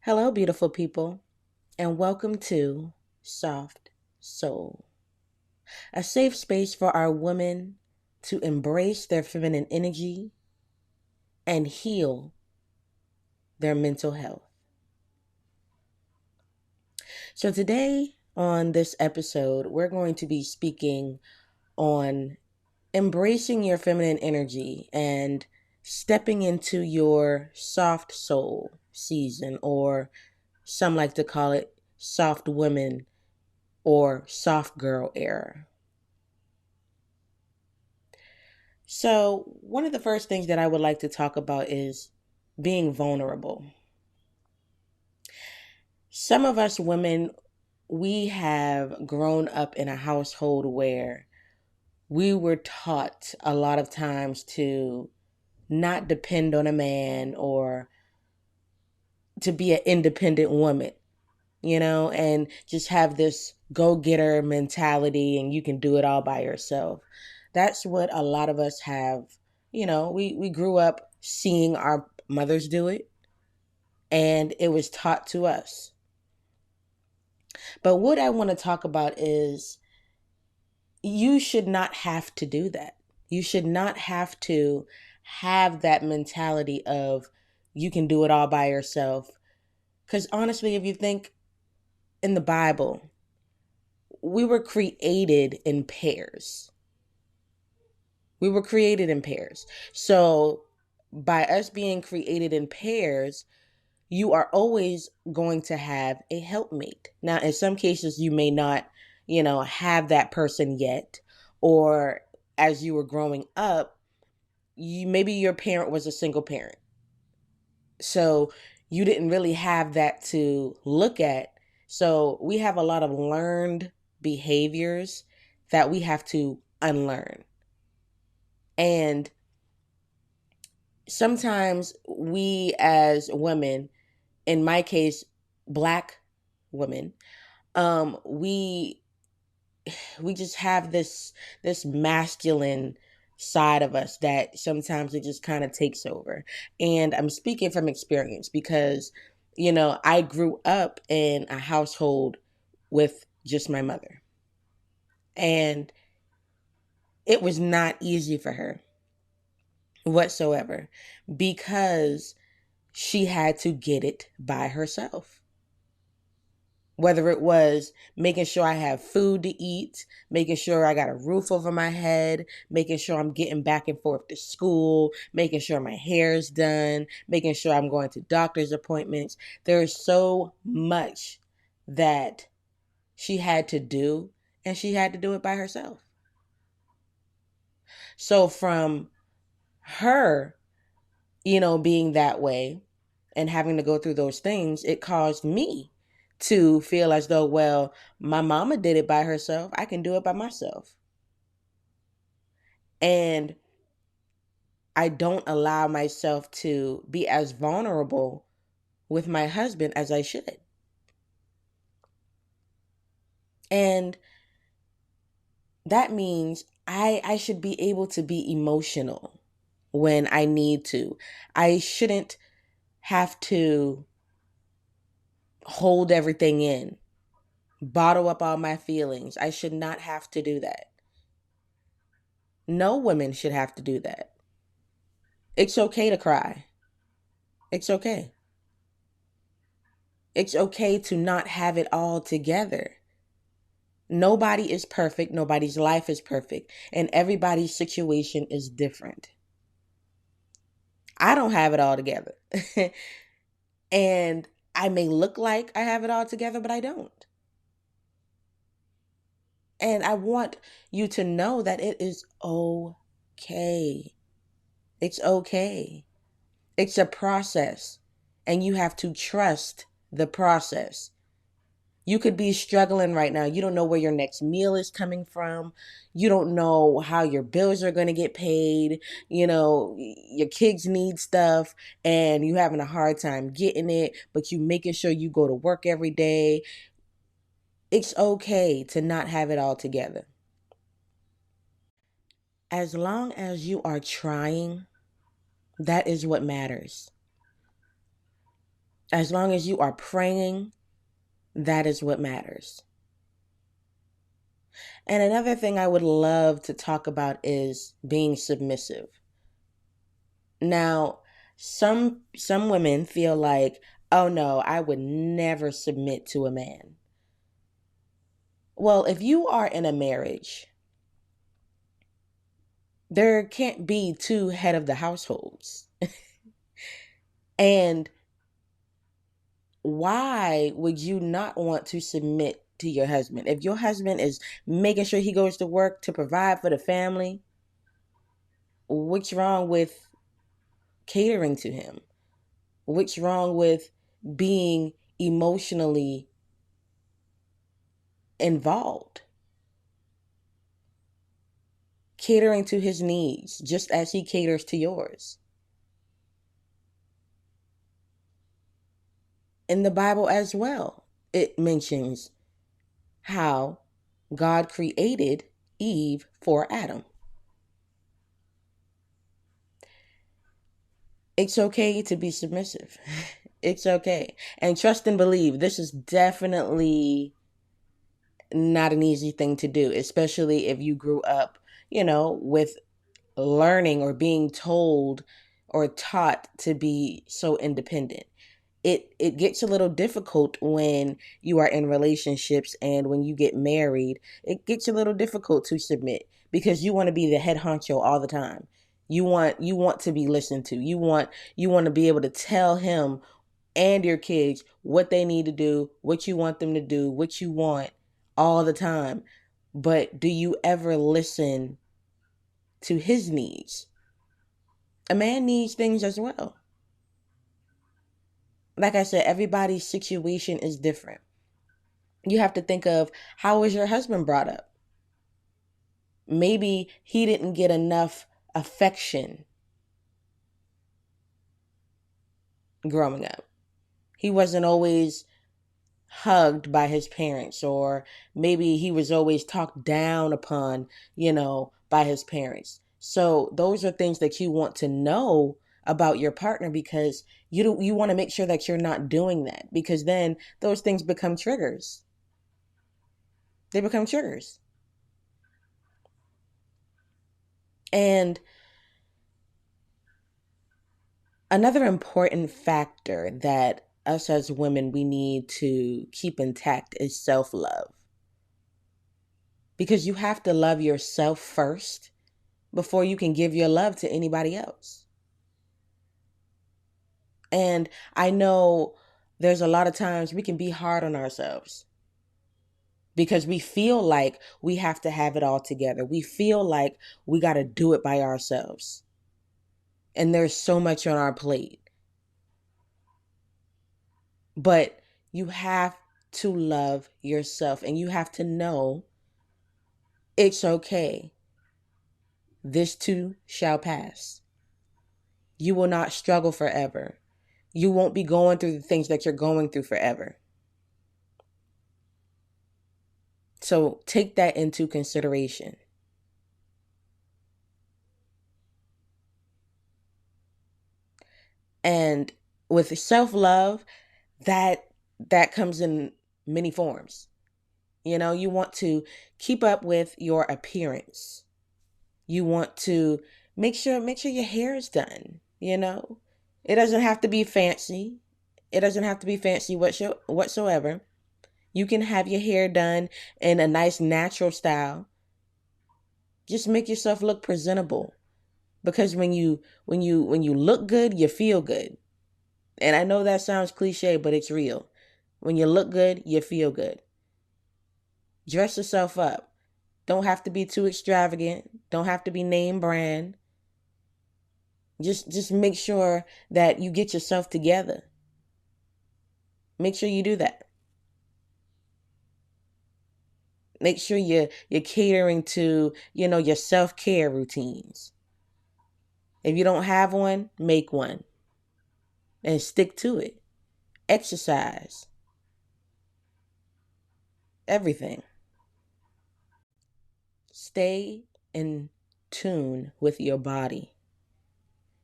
Hello, beautiful people, and welcome to Soft Soul, a safe space for our women to embrace their feminine energy and heal their mental health. So, today on this episode, we're going to be speaking on embracing your feminine energy and stepping into your soft soul season, or some like to call it soft women or soft girl era. So, one of the first things that I would like to talk about is being vulnerable. Some of us women, we have grown up in a household where we were taught a lot of times to not depend on a man or to be an independent woman, and just have this go getter mentality and you can do it all by yourself. That's what a lot of us have. We grew up seeing our mothers do it, and it was taught to us. But what I want to talk about is you should not have to do that. You should not have to have that mentality of you can do it all by yourself. Because honestly, if you think in the Bible, we were created in pairs. We were created in pairs. So, by us being created in pairs, you are always going to have a helpmate. Now, in some cases, you may not, have that person yet, or as you were growing up, maybe your parent was a single parent. So you didn't really have that to look at. So we have a lot of learned behaviors that we have to unlearn. And sometimes we as women, in my case, Black women, we just have this masculine side of us that sometimes it just kind of takes over. And I'm speaking from experience because I grew up in a household with just my mother, and it was not easy for her whatsoever because she had to get it by herself. Whether it was making sure I have food to eat, making sure I got a roof over my head, making sure I'm getting back and forth to school, making sure my hair's done, making sure I'm going to doctor's appointments. There's so much that she had to do, and she had to do it by herself. So from her, being that way and having to go through those things, it caused me to feel as though, well, my mama did it by herself. I can do it by myself. And I don't allow myself to be as vulnerable with my husband as I should. And that means I should be able to be emotional when I need to. I shouldn't have to hold everything in, bottle up all my feelings. I should not have to do that. No women should have to do that. It's okay to cry. It's okay. It's okay to not have it all together. Nobody is perfect. Nobody's life is perfect. And everybody's situation is different. I don't have it all together. And I may look like I have it all together, but I don't. And I want you to know that it is okay. It's okay. It's a process, and you have to trust the process. You could be struggling right now. You don't know where your next meal is coming from. You don't know how your bills are going to get paid. Your kids need stuff and you having a hard time getting it, but you making sure you go to work every day. It's okay to not have it all together. As long as you are trying, that is what matters. As long as you are praying, that is what matters. And another thing I would love to talk about is being submissive. Now, some women feel like, "Oh no, I would never submit to a man." Well, if you are in a marriage, there can't be two head of the households. And why would you not want to submit to your husband? If your husband is making sure he goes to work to provide for the family, what's wrong with catering to him? What's wrong with being emotionally involved? Catering to his needs just as he caters to yours. In the Bible as well, it mentions how God created Eve for Adam. It's okay to be submissive. It's okay. And trust and believe. This is definitely not an easy thing to do, especially if you grew up, with learning or being told or taught to be so independent. It gets a little difficult when you are in relationships, and when you get married, it gets a little difficult to submit because you want to be the head honcho all the time. You want to be listened to. You want to be able to tell him and your kids what they need to do, what you want them to do, what you want all the time. But do you ever listen to his needs? A man needs things as well. Like I said, everybody's situation is different. You have to think of, how was your husband brought up? Maybe he didn't get enough affection growing up. He wasn't always hugged by his parents, or maybe he was always talked down upon, by his parents. So those are things that you want to know about your partner, because you want to make sure that you're not doing that, because then those things become triggers. They become triggers. And another important factor that us as women we need to keep intact is self-love. Because you have to love yourself first before you can give your love to anybody else. And I know there's a lot of times we can be hard on ourselves because we feel like we have to have it all together. We feel like we got to do it by ourselves. And there's so much on our plate. But you have to love yourself, and you have to know it's okay. This too shall pass. You will not struggle forever. You won't be going through the things that you're going through forever. So take that into consideration. And with self-love, that that comes in many forms. You want to keep up with your appearance. You want to make sure your hair is done. It doesn't have to be fancy. It doesn't have to be fancy whatsoever. You can have your hair done in a nice natural style. Just make yourself look presentable, because when you look good, you feel good. And I know that sounds cliche, but it's real. When you look good, you feel good. Dress yourself up. Don't have to be too extravagant. Don't have to be name brand. Just make sure that you get yourself together. Make sure you do that. Make sure you're catering to, your self-care routines. If you don't have one, make one and stick to it. Exercise. Everything. Stay in tune with your body.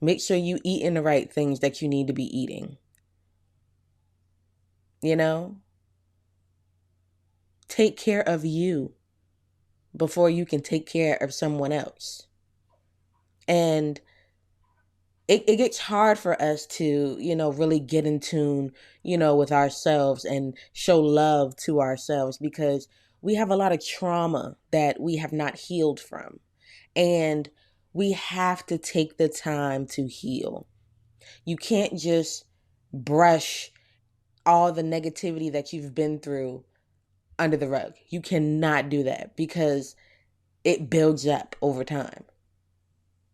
Make sure you eating the right things that you need to be eating. You know, take care of you before you can take care of someone else. And it gets hard for us to, really get in tune, with ourselves and show love to ourselves because we have a lot of trauma that we have not healed from. And we have to take the time to heal. You can't just brush all the negativity that you've been through under the rug. You cannot do that because it builds up over time.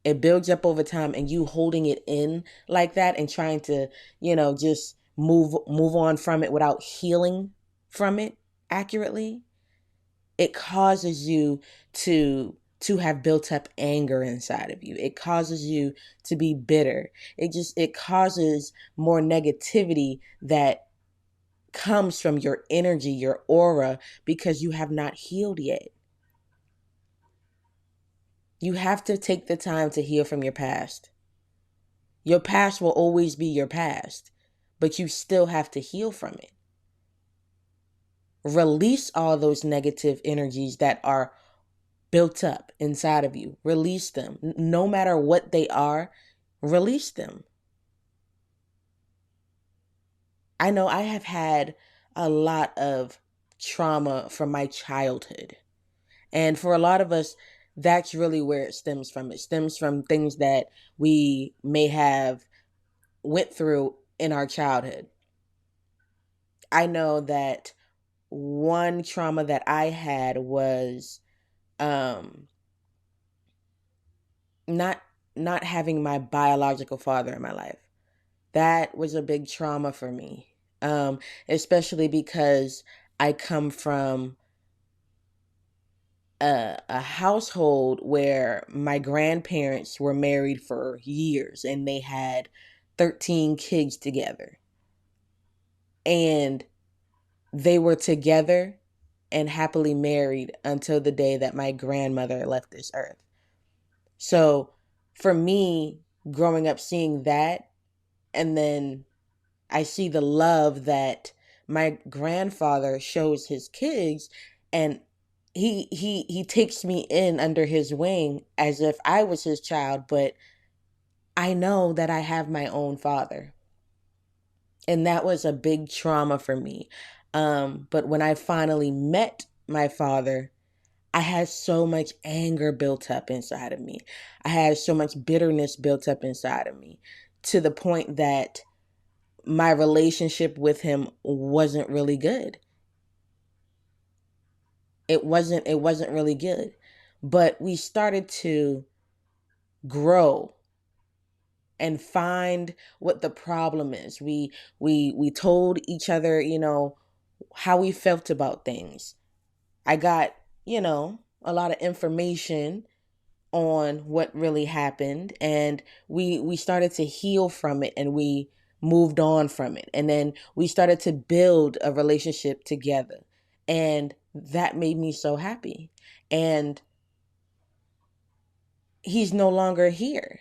It builds up over time, and you holding it in like that and trying to, just move on from it without healing from it accurately, it causes you to have built up anger inside of you. It causes you to be bitter. It causes more negativity that comes from your energy, your aura, because you have not healed yet. You have to take the time to heal from your past. Your past will always be your past, but you still have to heal from it. Release all those negative energies that are built up inside of you. Release them. No matter what they are, release them. I know I have had a lot of trauma from my childhood. And for a lot of us, that's really where it stems from. It stems from things that we may have went through in our childhood. I know that one trauma that I had was um not not having my biological father in my life. That was a big trauma for me. Especially because I come from a household where my grandparents were married for years and they had 13 kids together. And they were together and happily married until the day that my grandmother left this earth. So for me, growing up seeing that, and then I see the love that my grandfather shows his kids, and he takes me in under his wing as if I was his child, but I know that I have my own father. And that was a big trauma for me. But when I finally met my father, I had so much anger built up inside of me. I had so much bitterness built up inside of me to the point that my relationship with him wasn't really good. It wasn't really good. But we started to grow and find what the problem is. We told each other, how we felt about things. I got, a lot of information on what really happened, and we started to heal from it, and we moved on from it, and then we started to build a relationship together, and that made me so happy. And he's no longer here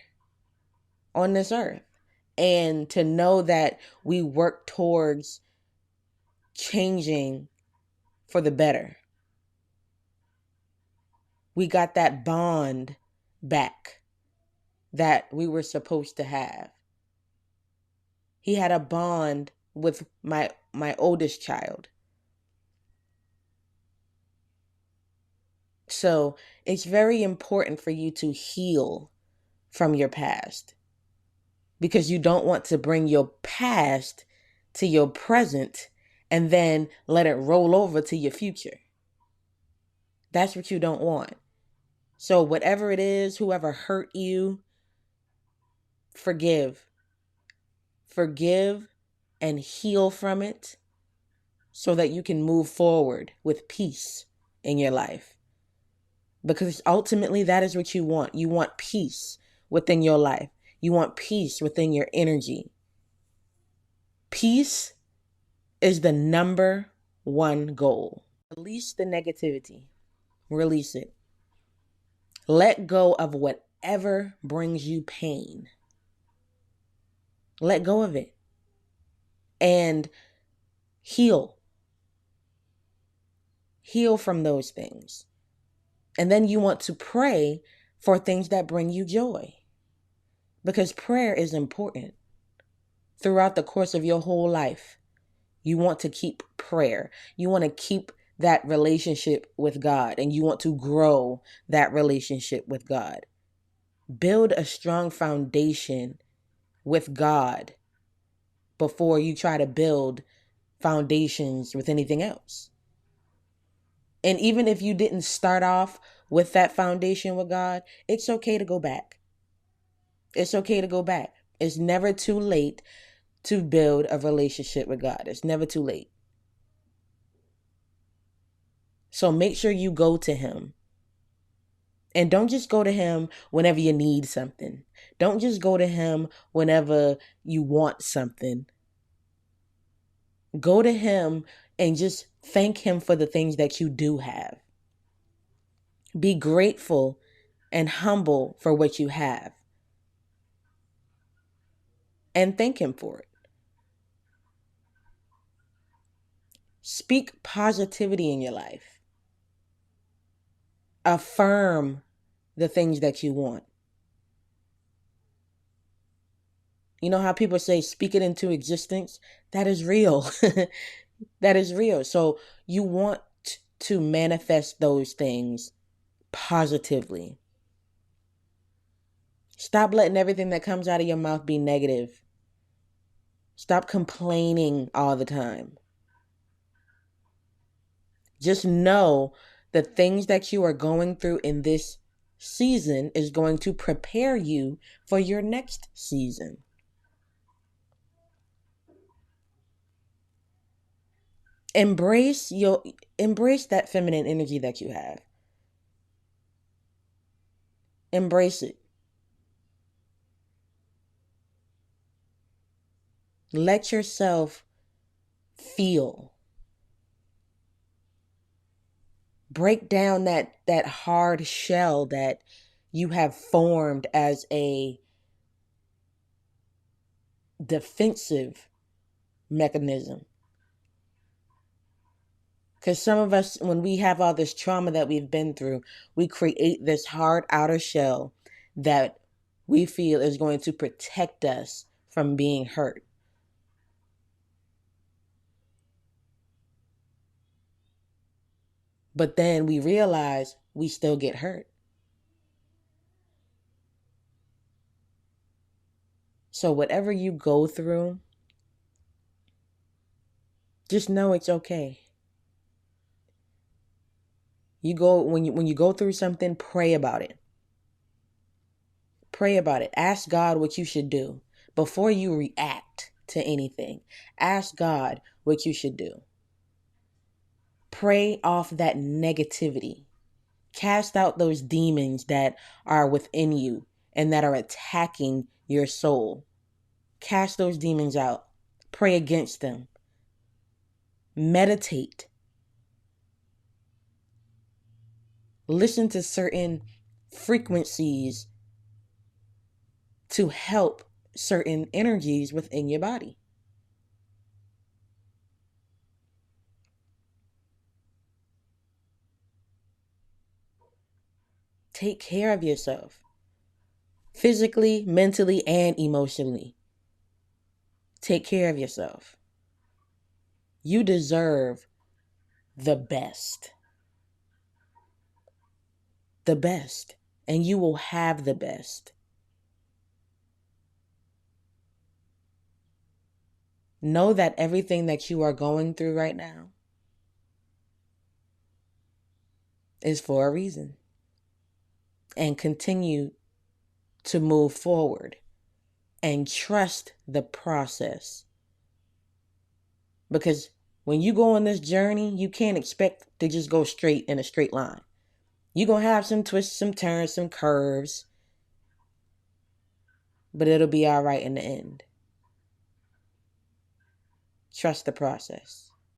on this earth, and to know that we work towards changing for the better, we got that bond back that we were supposed to have. He had a bond with my oldest child. So it's very important for you to heal from your past, because you don't want to bring your past to your present and then let it roll over to your future. That's what you don't want. So whatever it is, whoever hurt you, forgive. Forgive and heal from it so that you can move forward with peace in your life. Because ultimately, that is what you want. You want peace within your life. You want peace within your energy. Peace is the number one goal. Release the negativity. Release it. Let go of whatever brings you pain. Let go of it. And Heal. Heal from those things. And then you want to pray for things that bring you joy. Because prayer is important. Throughout the course of your whole life, you want to keep prayer. You want to keep that relationship with God, and you want to grow that relationship with God. Build a strong foundation with God before you try to build foundations with anything else. And even if you didn't start off with that foundation with God, it's okay to go back. It's okay to go back. It's never too late to build a relationship with God. It's never too late. So make sure you go to Him. And don't just go to Him whenever you need something. Don't just go to Him whenever you want something. Go to Him and just thank Him for the things that you do have. Be grateful and humble for what you have. And thank Him for it. Speak positivity in your life. Affirm the things that you want. You know how people say, speak it into existence? That is real. That is real. So you want to manifest those things positively. Stop letting everything that comes out of your mouth be negative. Stop complaining all the time. Just know the things that you are going through in this season is going to prepare you for your next season. Embrace that feminine energy that you have. Embrace it. Let yourself feel. Break down that hard shell that you have formed as a defensive mechanism. Because some of us, when we have all this trauma that we've been through, we create this hard outer shell that we feel is going to protect us from being hurt. But then we realize we still get hurt. So whatever you go through, just know it's okay. When you go through something, pray about it. Pray about it. Ask God what you should do before you react to anything. Ask God what you should do. Pray off that negativity. Cast out those demons that are within you and that are attacking your soul. Cast those demons out. Pray against them. Meditate. Listen to certain frequencies to help certain energies within your body. Take care of yourself. Physically, mentally, and emotionally. Take care of yourself. You deserve the best. The best. And you will have the best. Know that everything that you are going through right now is for a reason. And continue to move forward and trust the process. Because when you go on this journey, you can't expect to just go straight in a straight line. You're going to have some twists, some turns, some curves, but it'll be all right in the end. Trust the process.